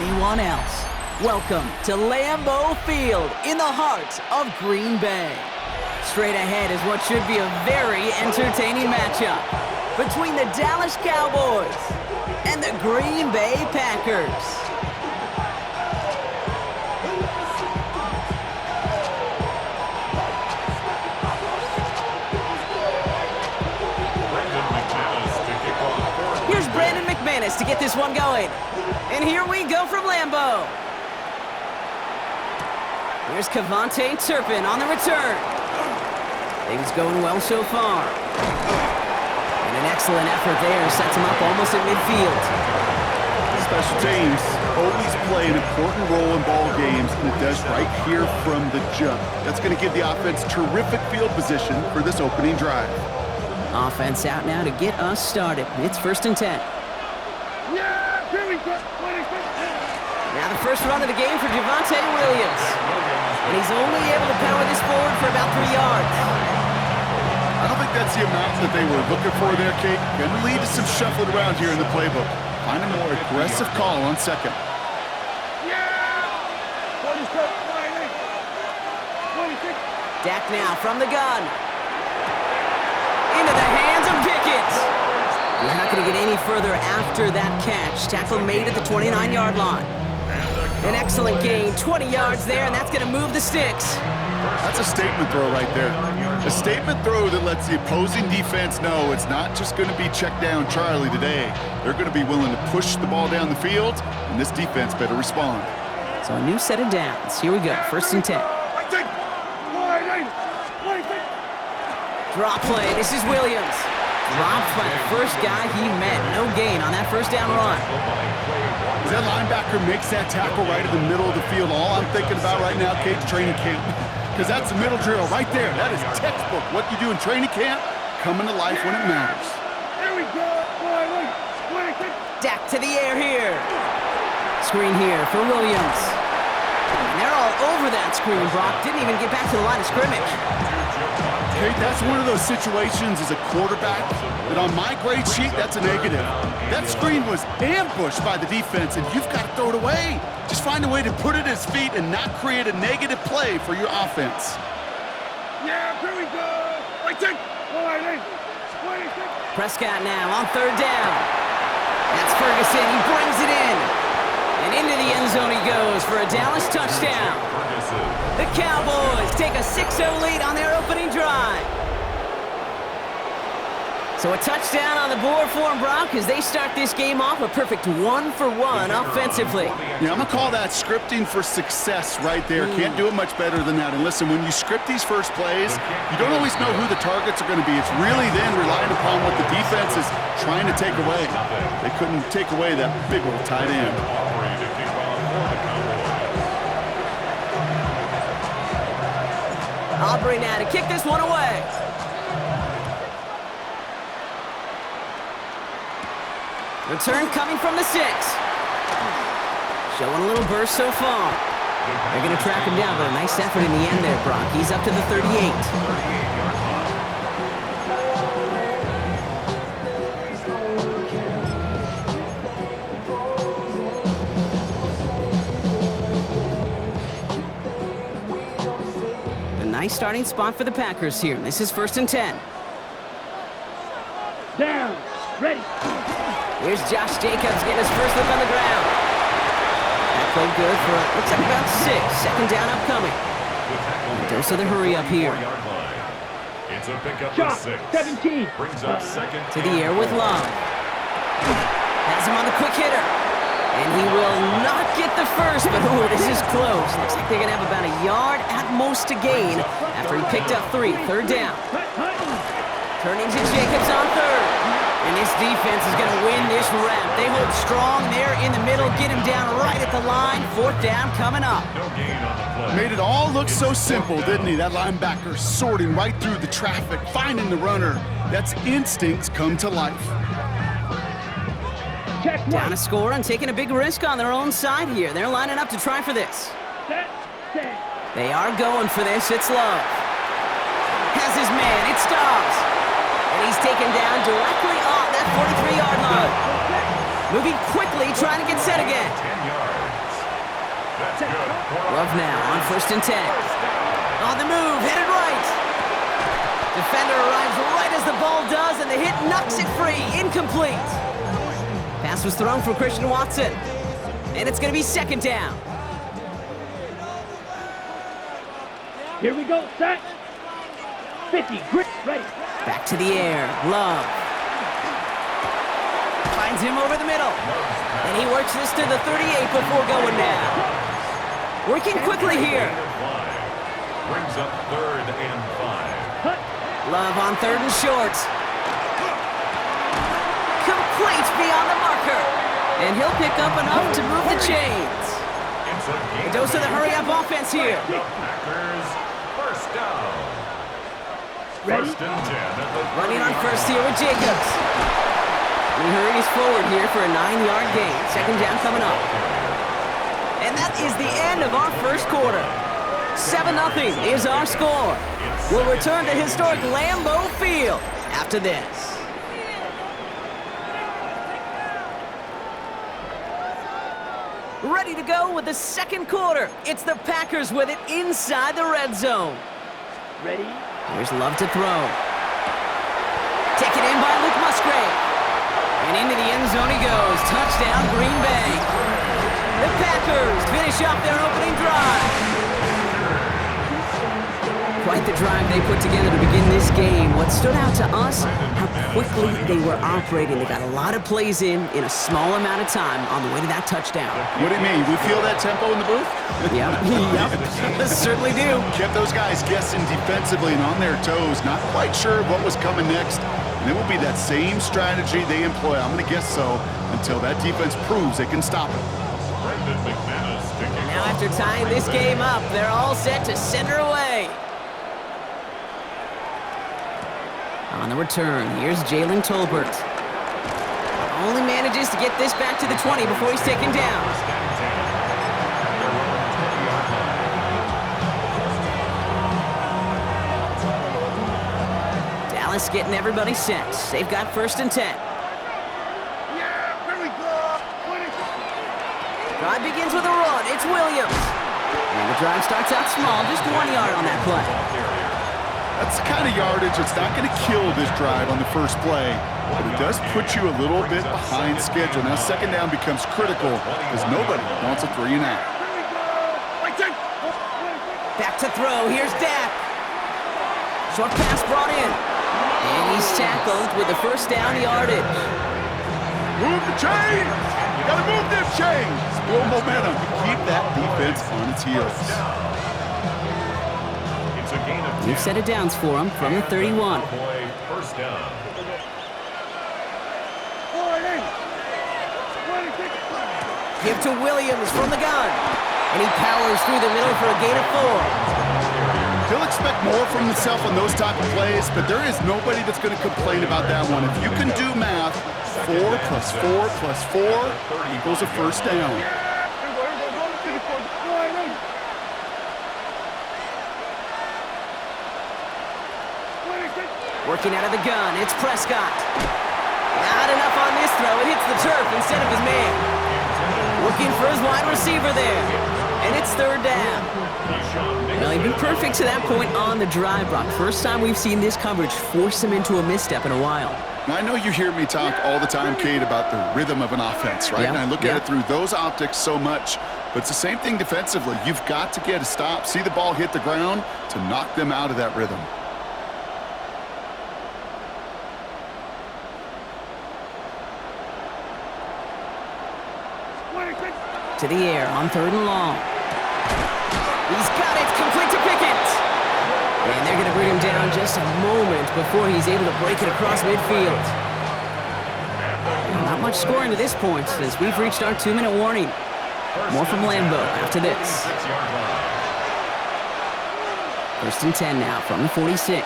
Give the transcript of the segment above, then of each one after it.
anyone else. Welcome to Lambeau Field in the heart of Green Bay. Straight ahead is what should be a very entertaining matchup between the Dallas Cowboys and the Green Bay Packers. Here's Brandon McManus to get this one going. And here we go from Lambeau. Here's Kevontae Turpin on the return. Things going well so far. And an excellent effort there sets him up almost at midfield. Special teams always play an important role in ball games, and it does right here from the jump. That's going to give the offense terrific field position for this opening drive. Offense out now to get us started. It's 1st and 10. Now the first run of the game for Javonte Williams. And he's only able to power this forward for about 3 yards. I don't think that's the amount that they were looking for there, Kate. Going to lead to some shuffling around here in the playbook. Find a more aggressive call on second. Dak now from the gun. Into the hands of Pickett. He's not going to get any further after that catch. Tackle made at the 29-yard line. An excellent gain, 20 yards there, and that's going to move the sticks. That's a statement throw right there. A statement throw that lets the opposing defense know it's not just going to be check down Charlie today. They're going to be willing to push the ball down the field, and this defense better respond. So a new set of downs. Here we go, 1st and 10. Drop play, this is Williams. Dropped by the first guy he met. No gain on that first down run. As that linebacker makes that tackle right in the middle of the field, all I'm thinking about right now, Kate's training camp. Because that's the middle drill right there. That is textbook. What you do in training camp, coming to life when it matters. Here we go. Dak to the air here. Screen here for Williams. And they're all over that screen. Brock didn't even get back to the line of scrimmage. Kate, that's one of those situations as a quarterback that on my grade sheet, that's a negative. That screen was ambushed by the defense, and you've got to throw it away. Just find a way to put it at his feet and not create a negative play for your offense. Yeah, here we go. Prescott now on 3rd down. That's Ferguson. He brings it in. And into the end zone he goes for a Dallas touchdown. The Cowboys take a 6-0 lead on their opening drive. So a touchdown on the board for them, Brock, as they start this game off a perfect 1-for-1 offensively. Yeah, I'm going to call that scripting for success right there. Can't do it much better than that. And listen, when you script these first plays, you don't always know who the targets are going to be. It's really then relying upon what the defense is trying to take away. They couldn't take away that big old tight end. Aubrey now to kick this one away. Return coming from the 6. Showing a little burst so far. They're going to track him down, but a nice effort in the end there, Brock. He's up to the 38. Nice starting spot for the Packers here. This is 1st and 10. Down. Ready. Here's Josh Jacobs getting his first look on the ground. That played good for, looks like about 6. 2nd down upcoming. Dose of the hurry up here. It's a pickup Shot, of 6. 17. Brings up 2nd. To the air with Love. Has him on the quick hitter. And he will not get the first, but ooh, this is close. Looks like they're going to have about a yard at most to gain after he picked up 3. 3rd down. Turning to Jacobs on 3rd. And this defense is going to win this rep. They hold strong there in the middle, get him down right at the line. 4th down coming up. No gain on the play. Made it all look so simple, didn't he? That linebacker sorting right through the traffic, finding the runner. That's instincts come to life. Check one. Down a score and taking a big risk on their own side here. They're lining up to try for this. Set. They are going for this. It's Love. Has his man. It stops. And he's taken down directly off that 43-yard line. Moving quickly, trying to get set again. 10 yards. Love now on 1st and 10. On the move, headed right. Defender arrives right as the ball does, and the hit knocks it free. Incomplete. Pass was thrown for Christian Watson. And it's going to be 2nd down. Here we go, set. 50, grip, ready. Back to the air. Love. Finds him over the middle. And he works this to the 38 before going down. Working quickly here. Brings up 3rd and 5. Love on 3rd and short. Complete beyond the marker. And he'll pick up enough to move the chains. A dose of the hurry-up offense here. Packers, 1st down. Ready? 1st and 10 at the Running on 1st here with Jacobs. He hurries forward here for a 9-yard gain. 2nd down coming up. And that is the end of our 1st quarter. 7-0 is our score. We'll return to historic Lambeau Field after this. Ready to go with the 2nd quarter. It's the Packers with it inside the red zone. Ready? Here's Love to throw. Taken in by Luke Musgrave. And into the end zone he goes. Touchdown, Green Bay. The Packers finish off their opening drive. Quite the drive they put together to begin this game. What stood out to us, how quickly they were operating. They got a lot of plays in a small amount of time on the way to that touchdown. What do you mean? We feel that tempo in the booth? Yep, certainly do. Kept those guys guessing defensively and on their toes, not quite sure what was coming next. And it will be that same strategy they employ, I'm going to guess so, until that defense proves they can stop it. Brendan McManus kicking Now off. after tying this game up, they're all set to send her away. On the return, here's Jalen Tolbert. Only manages to get this back to the 20 before he's taken down. 1st and 10. Their own 20-yard line. Dallas getting everybody set. They've got 1st and 10. Yeah, here we go. 20. Drive begins with a run. It's Williams. And the drive starts out small, just 1 yard on that play. That's the kind of yardage that's not going to kill this drive on the first play, but it does put you a little bit behind schedule. Now 2nd down becomes critical because nobody wants a 3 and out. Here we go. Right there. Back to throw. Here's Dak. Short pass brought in. And he's tackled with the 1st down yardage. Move the chains! You got to move them chains! Build momentum. Keep that defense on its heels. It's a gain of 10. New set of downs for him from the 31. Boy, 1st down. 40. 26. Give to Williams from the gun. And he powers through the middle for a gain of 4. He'll expect more from himself on those type of plays, but there is nobody that's going to complain about that one. If you can do math, 4 plus 4 plus 4 equals a 1st down. Working out of the gun, it's Prescott. Not enough on this throw. It hits the turf instead of his man. Looking for his wide receiver there. And it's 3rd down. Well, he'd been perfect to that point on the drive, Brock. First time we've seen this coverage force him into a misstep in a while. Now, I know you hear me talk all the time, Kate, about the rhythm of an offense, right? Yeah, And I look yeah. at it through those optics so much. But it's the same thing defensively. You've got to get a stop, see the ball hit the ground to knock them out of that rhythm. To the air on 3rd and long. He's got it, complete to Pickett. And they're going to bring him down just a moment before he's able to break it across midfield. Not much scoring to this point as we've reached our 2-minute warning. More from Lambeau after this. 6-yard line. 1st and 10 now from the 46.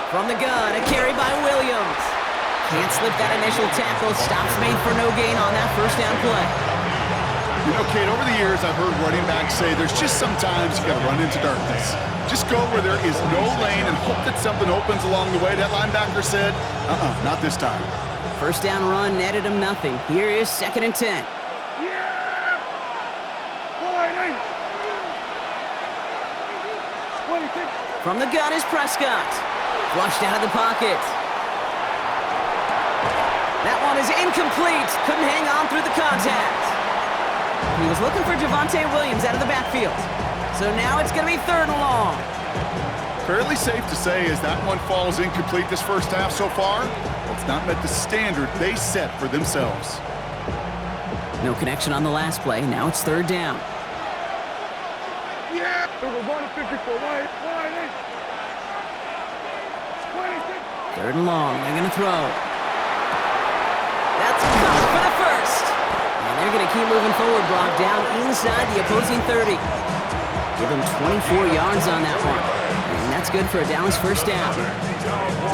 From the gun, a carry by Williams. Can't slip that initial tackle. Stops made for no gain on that 1st down play. You know, Kate, over the years, I've heard running backs say there's just sometimes you got to run into darkness. Just go where there is no lane and hope that something opens along the way. That linebacker said, not this time. First down run netted him nothing. Here is 2nd and 10. Yeah! Wide eight. 26. From the gun is Prescott. Flushed out of the pocket. That one is incomplete. Couldn't hang on through the contact. He was looking for Javonte Williams out of the backfield. So now it's going to be 3rd and long. Fairly safe to say as that one falls incomplete this first half so far, it's not met the standard they set for themselves. No connection on the last play. Now it's 3rd down. Yeah! There was 154 wide eight. 26. 3rd and long. They're going to throw. That's caught for the first. And they're going to keep moving forward, Brock, down inside the opposing 30. Give him 24 yards on that one. And that's good for a Dallas first down.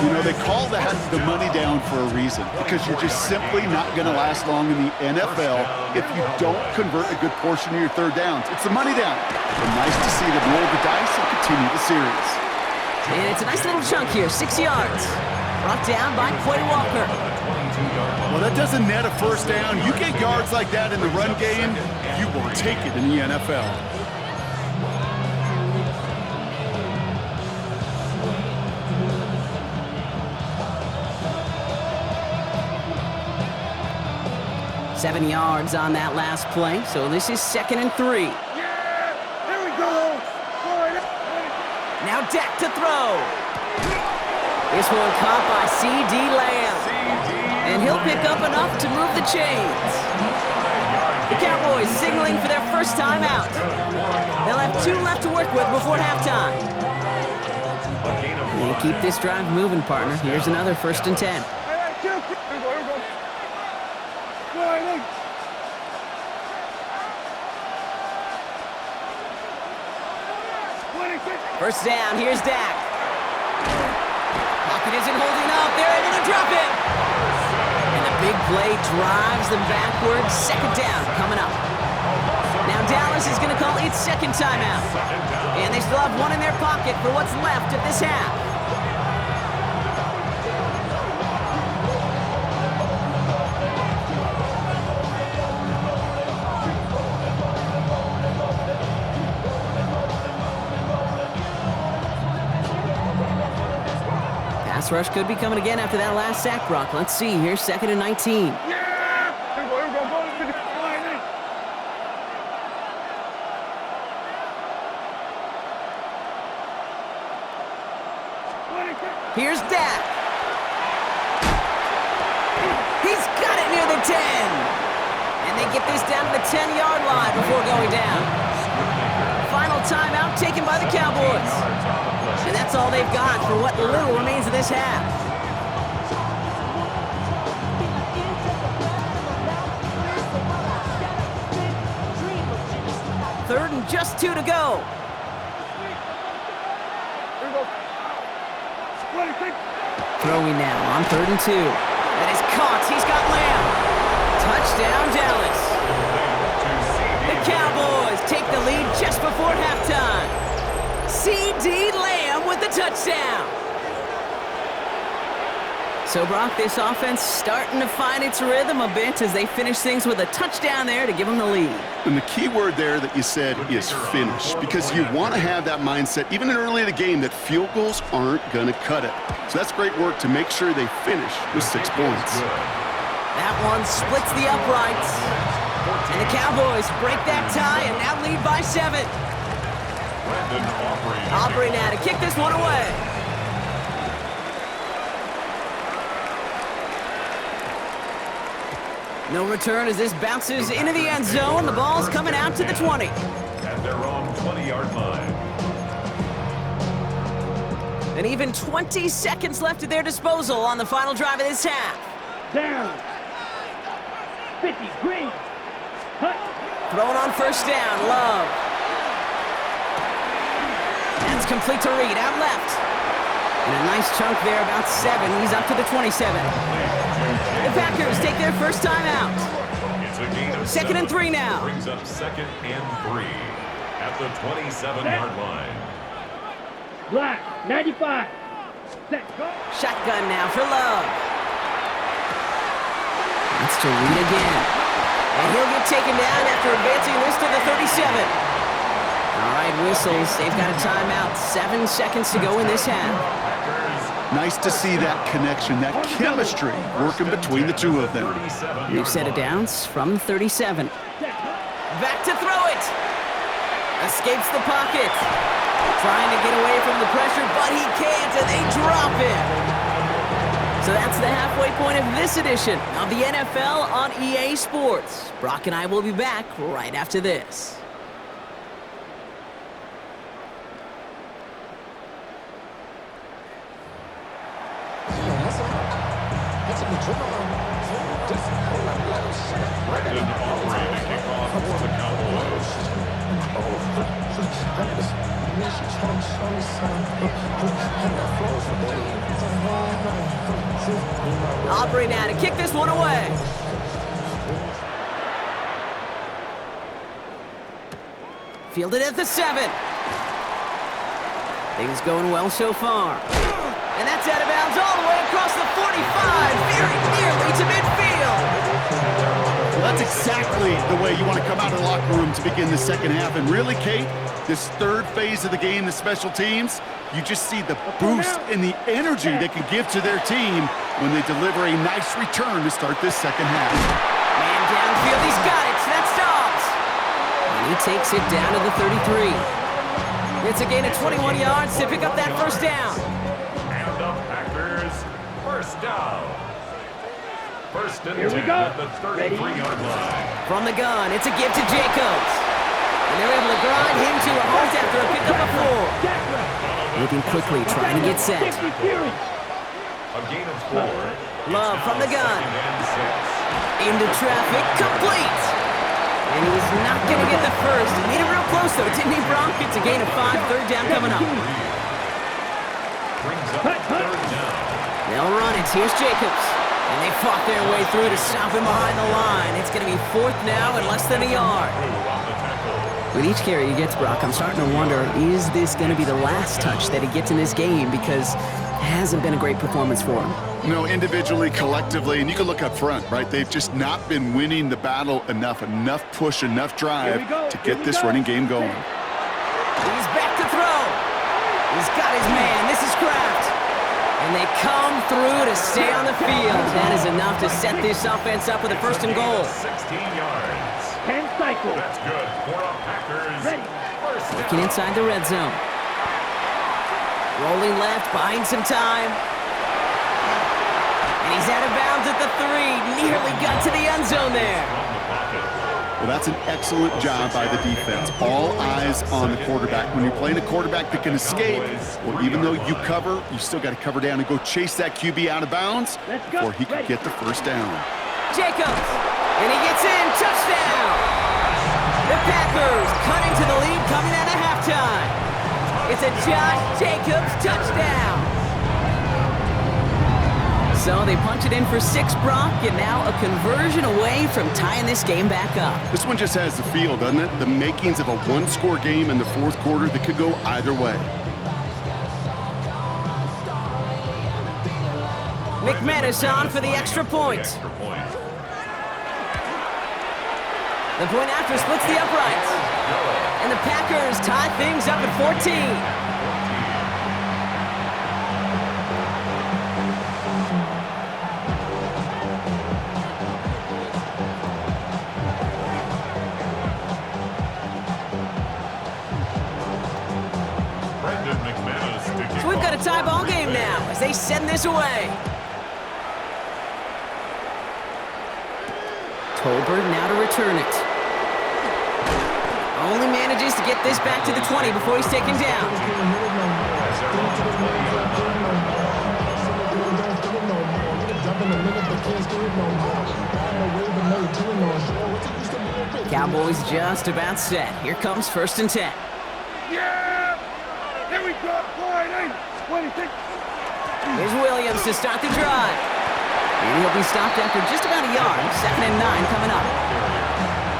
You know, they call that the money down for a reason, because you're just simply not going to last long in the NFL if you don't convert a good portion of your 3rd downs. It's the money down. But nice to see them roll the dice and continue the series. And it's a nice little chunk here, 6 yards. Brought down by Quay Walker. Well, that doesn't net a first down. You get yards like that in the run game, you will take it in the NFL. Seven yards on that last play, so this is 2nd and 3. Yeah! Here we go! Wide eight. Now Dak to throw. This one caught by C.D. Lamb. And he'll pick up enough to move the chains. The Cowboys signaling for their first time out. They'll have 2 left to work with before halftime. They keep this drive moving, partner. Here's another 1st and 10. Here we go. Wide eight. 26. First down, here's Dak. Pocket isn't holding up. They're able to drop it. And the big play drives them backwards. 2nd down coming up. Now Dallas is going to call its 2nd timeout. And they still have 1 in their pocket for what's left of this half. Pass rush could be coming again after that last sack, Brock. Let's see. Here's 2nd and 19. Yeah! Here we go. Wide eight. 26. Here's Dak. He's got it near the 10. And they get this down to the 10-yard line before going down. Final timeout taken by the Cowboys. And that's all they've got for what little remains of this half. Third and just 2 to go. Here we go. 26. Throwing now on 3rd and 2. That is caught. He's got Lamb. Touchdown, Dallas. The Cowboys take the lead just before halftime. C.D. Lamb with the touchdown. So, Brock, this offense starting to find its rhythm a bit as they finish things with a touchdown there to give them the lead. And the key word there that you said is finish, because you want to have that mindset, even early in the game, that field goals aren't going to cut it. So that's great work to make sure they finish with 6 points. That one splits the uprights. And the Cowboys break that tie and now lead by 7. Aubrey now to kick this one away. No return as this bounces into the end zone. The ball's coming out to the 20. At their own 20-yard line. And even 20 seconds left at their disposal on the final drive of this half. Down. 50. Green. Hut. Throwing on first down, Love. That's complete to Reed, out left. And a nice chunk there, about 7. He's up to the 27. The Packers take their first time out. It's a gain of 2nd and 3 now. Brings up 2nd and 3 at the 27-yard line. Black. 95. Set. Go. Shotgun now for Love. That's to Reed again. And he'll get taken down after advancing this to the 37. All right, whistles. They've got a timeout. 7 seconds to go in this half. Nice to see that connection, that chemistry working between the two of them. New set of downs from 37. Back to throw it. Escapes the pocket. Trying to get away from the pressure, but he can't, and they drop it. So that's the halfway point of this edition of the NFL on EA Sports. Brock and I will be back right after this. Brendan Aubrey to kick off for the Cowboys. Aubrey now to kick this one away. Fielded at the 7. Things going well so far. And that's out of bounds all the way across the 45, very nearly to midfield. Well, that's exactly the way you want to come out of the locker room to begin the second half. And really, Kate, this third phase of the game, the special teams, you just see the boost and the energy they can give to their team when they deliver a nice return to start this second half. Man downfield, he's got it. That's Dobbs. And he takes it down to the 33. It's a gain of 21 yards to pick up that first down. And the Packers, first down. First and 10 at the 33-yard line. From the gun, it's a give to Jacobs. And they're able to grind him to a halt after a pickup of 4. Moving quickly, trying to get set. A gain of 4. Love from the gun. Second and 6. Into traffic, complete. And he's not going to get the first. He made it real close, though, didn't he, Brock? It's a gain of 5, third down coming up. Brings up third down. They'll run it. Here's Jacobs. And they fought their way through to stop him behind the line. It's going to be 4th now and less than a yard. With each carry he gets, Brock, I'm starting to wonder, is this going to be the last touch that he gets in this game? Because it hasn't been a great performance for him. You know, individually, collectively, and you can look up front, right? They've just not been winning the battle enough push, enough drive to get this running game going. He's back to throw. He's got his man. This is Kraft. And they come through to stay on the field. That is enough to set this offense up with a first and goal. 16 yards. 10 cycles. That's good for the Packers. Ready. First down. Looking inside the red zone. Rolling left, buying some time. And he's out of bounds at the 3. Nearly got to the end zone there. Well, that's an excellent job by the defense. All eyes on the quarterback. When you're playing a quarterback that can escape, well, even though you cover, you still got to cover down and go chase that QB out of bounds before he can get the first down. Jacobs, and he gets in, touchdown! The Packers cut into the lead coming out of halftime. It's a Josh Jacobs touchdown. So they punch it in for 6, Brock, and now a conversion away from tying this game back up. This one just has the feel, doesn't it? The makings of a one-score game in the fourth quarter that could go either way. McManus on for the extra point. The point after splits the uprights. And the Packers tie things up at 14. So we've got a tie ball game now as they send this away. Tolbert now to return it. Only manages to get this back to the 20 before he's taken down. Cowboys just about set. Here comes 1st and 10. Yeah! Here we go. 26. Here's Williams to start the drive. And he'll be stopped after just about a yard. 2nd and 9 coming up.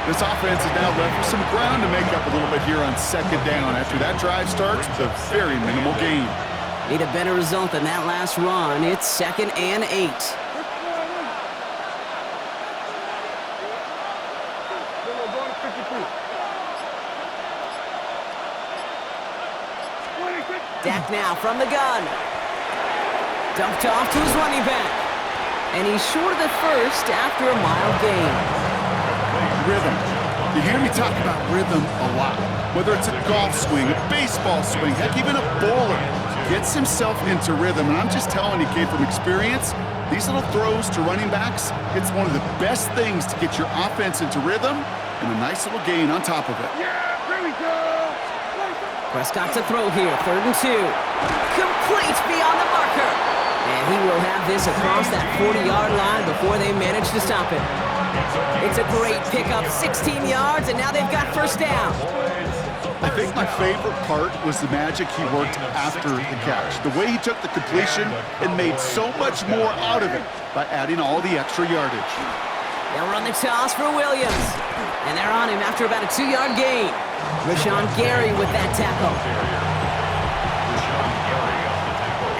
This offense is now left with some ground to make up a little bit here on 2nd down. After that drive starts, it's a very minimal gain. Need a better result than that last run. It's 2nd and 8. Dak now from the gun. Dumped off to his running back. And he's short of the first after a mild gain. Rhythm. You hear me talk about rhythm a lot. Whether it's a golf swing, a baseball swing, heck, even a bowler gets himself into rhythm. And I'm just telling you, kid, from experience, these little throws to running backs, it's one of the best things to get your offense into rhythm and a nice little gain on top of it. Yeah, here we go. Prescott to throw here, 3rd and 2. Complete beyond the marker. And he will have this across that 40-yard line before they manage to stop it. It's a great pickup, 16 yards, and now they've got first down. I think my favorite part was the magic he worked after the catch. The way he took the completion and made so much more out of it by adding all the extra yardage. They'll run the toss for Williams. And they're on him after about a 2-yard gain. Rashawn Gary with that tackle.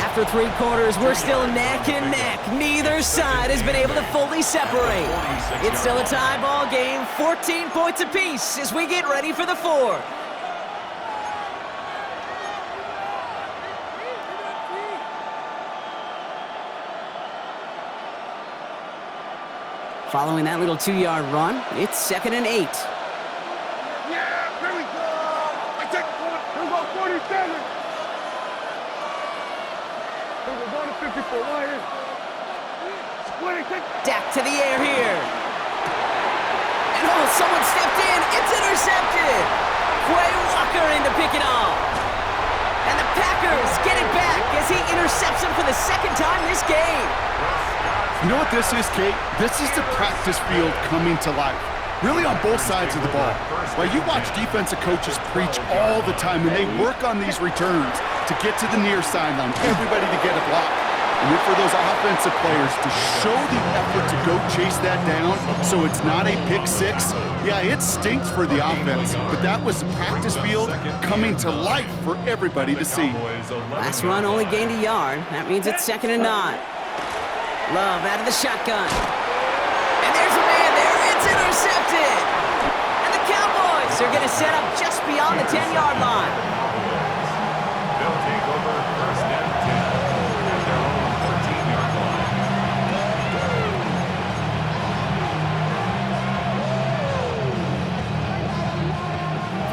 After 3 quarters, we're still neck and neck. Neither side has been able to fully separate. It's still a tie ball game, 14 points apiece as we get ready for the 4th. Following that little 2-yard run, it's 2nd and 8. Yeah, here we go. I take one. Here we go, 47. Here we go, 54 wire. 26. Dak to the air here. And oh, someone stepped in. It's intercepted. Quay Walker in to pick it off. And the Packers get it back as he intercepts him for the 2nd time this game. You know what this is, Kate? This is the practice field coming to life. Really on both sides of the ball. Well, you watch defensive coaches preach all the time, and they work on these returns to get to the near sideline, everybody to get a block. And then for those offensive players to show the effort to go chase that down so it's not a pick six, yeah, it stinks for the offense, but that was the practice field coming to life for everybody to see. Last run only gained a yard. That means it's 2nd and 9. Love out of the shotgun. And there's a man there. It's intercepted. And the Cowboys are going to set up just beyond the 10-yard line. They'll take over 1st and 10 at their own 14-yard line.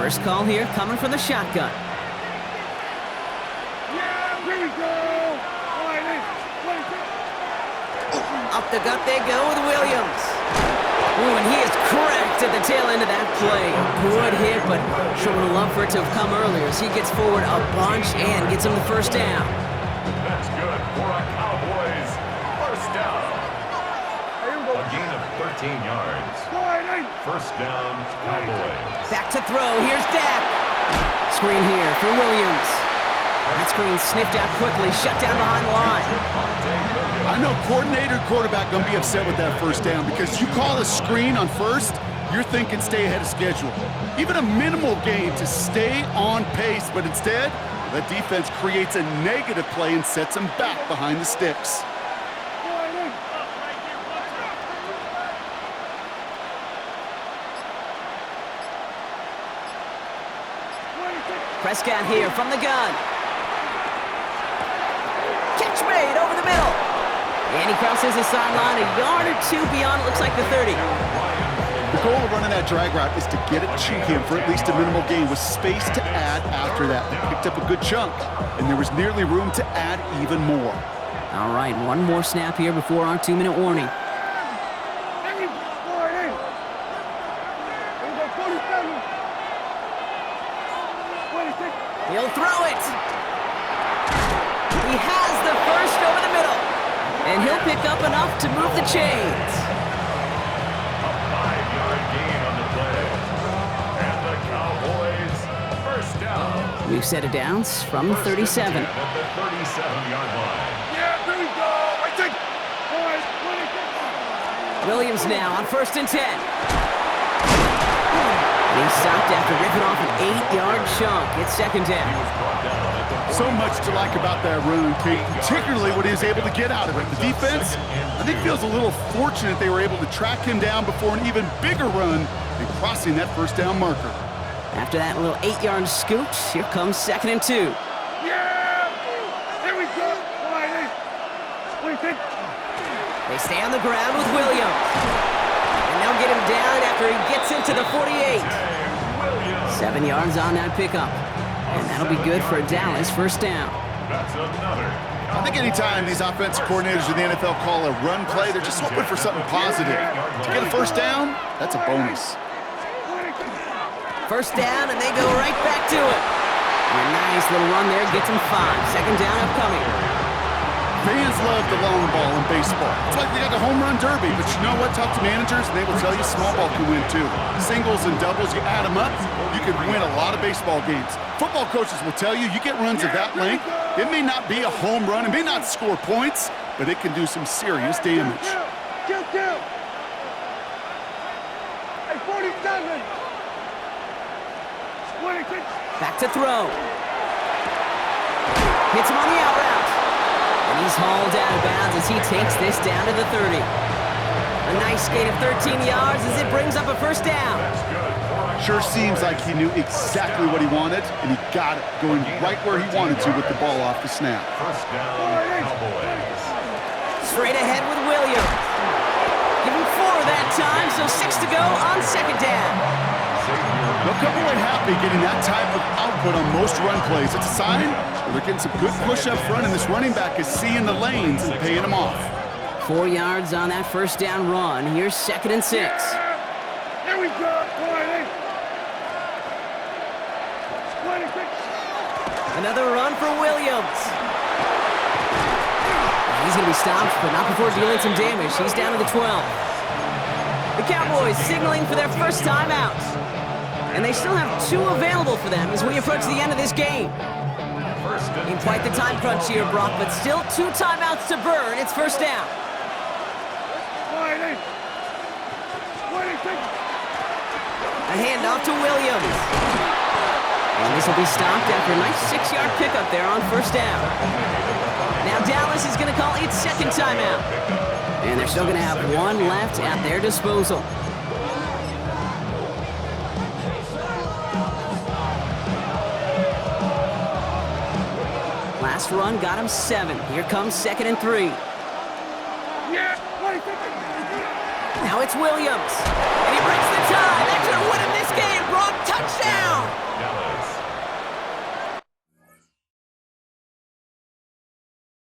First call here coming from the shotgun. Yeah, here we go. All right, 26. Up the gut they go with Williams. Ooh, and he is cracked at the tail end of that play. A good hit, but sure would have loved for it to have come earlier as he gets forward a bunch and gets him the first down. That's good for a Cowboys 1st down. A gain of 13 yards. 1st down, Cowboys. Back to throw. Here's Dak. Screen here for Williams. That screen sniffed out quickly, shut down behind the line. I know coordinator and quarterback going to be upset with that first down because you call a screen on first, you're thinking stay ahead of schedule. Even a minimal gain to stay on pace, but instead, the defense creates a negative play and sets them back behind the sticks. Prescott here from the gun. Catch made over the middle. And he crosses the sideline a yard or 2 beyond, it looks like the 30. The goal of running that drag route is to get it to him for at least a minimal gain with space to add after that. They picked up a good chunk, and there was nearly room to add even more. All right, one more snap here before our 2-minute warning. He'll throw it. He has the first over the middle. And he'll pick up enough to move the chains. A 5-yard gain on the play. And the Cowboys 1st down. We've set it down from the 37. At the 37-yard line. Yeah, here we go. I take. All right, 26. Williams now on 1st and 10. And he stopped after ripping off an 8-yard chunk. It's 2nd down. So much to like about that run, Kate, particularly what he was able to get out of it. The defense, I think, feels a little fortunate they were able to track him down before an even bigger run and crossing that first down marker. After that little 8-yard scoot, here comes 2nd and 2. Yeah! Here we go! Quiet. What do you think? They stay on the ground with Williams. And they'll get him down after he gets into the 48. 7 yards on that pickup. And that'll be good for a Dallas first down. That's another. I think anytime these offensive coordinators in the NFL call a run play, they're just hoping for something positive. To get a first down, that's a bonus. First down, and they go right back to it. And a nice little run there gets them 5. 2nd down upcoming. Fans love the long ball in baseball. It's like they got the home run derby, but you know what? Talk to managers, and they will tell you small ball can win too. Singles and doubles, you add them up, you can win a lot of baseball games. Football coaches will tell you, you get runs of that length, it may not be a home run, it may not score points, but it can do some serious damage. Kill. Hey, 47. 26. Back to throw. Hits him on the out route. And he's hauled out of bounds as he takes this down to the 30. A nice gain of 13 yards as it brings up a first down. Sure seems like he knew exactly what he wanted, and he got it, going right where he wanted to with the ball off the snap. First down, Cowboys. Straight ahead with Williams. Give him 4 that time, so 6 to go on 2nd down. They'll come away happy getting that type of output on most run plays. It's a sign that they're getting some good push up front, and this running back is seeing the lanes and paying them off. 4 yards on that first down run. Here's 2nd and 6. Here we go. Quiet. 26. Another run for Williams. He's going to be stopped, but not before dealing some damage. He's down to the 12. The Cowboys signaling for their first timeout. And they still have 2 available for them as we approach the end of this game. In quite the time crunch here, Brock, but still 2 timeouts to burn. It's first down. Quiet. 26. A handoff to Williams. And this will be stopped after a nice 6-yard pickup there on first down. Now Dallas is going to call its 2nd timeout. And they're still going to have 1 left at their disposal. Last run got him 7. Here comes 2nd and 3. Yeah, 26. Now it's Williams. And he breaks the tie. That should win him this game. Brock, touchdown!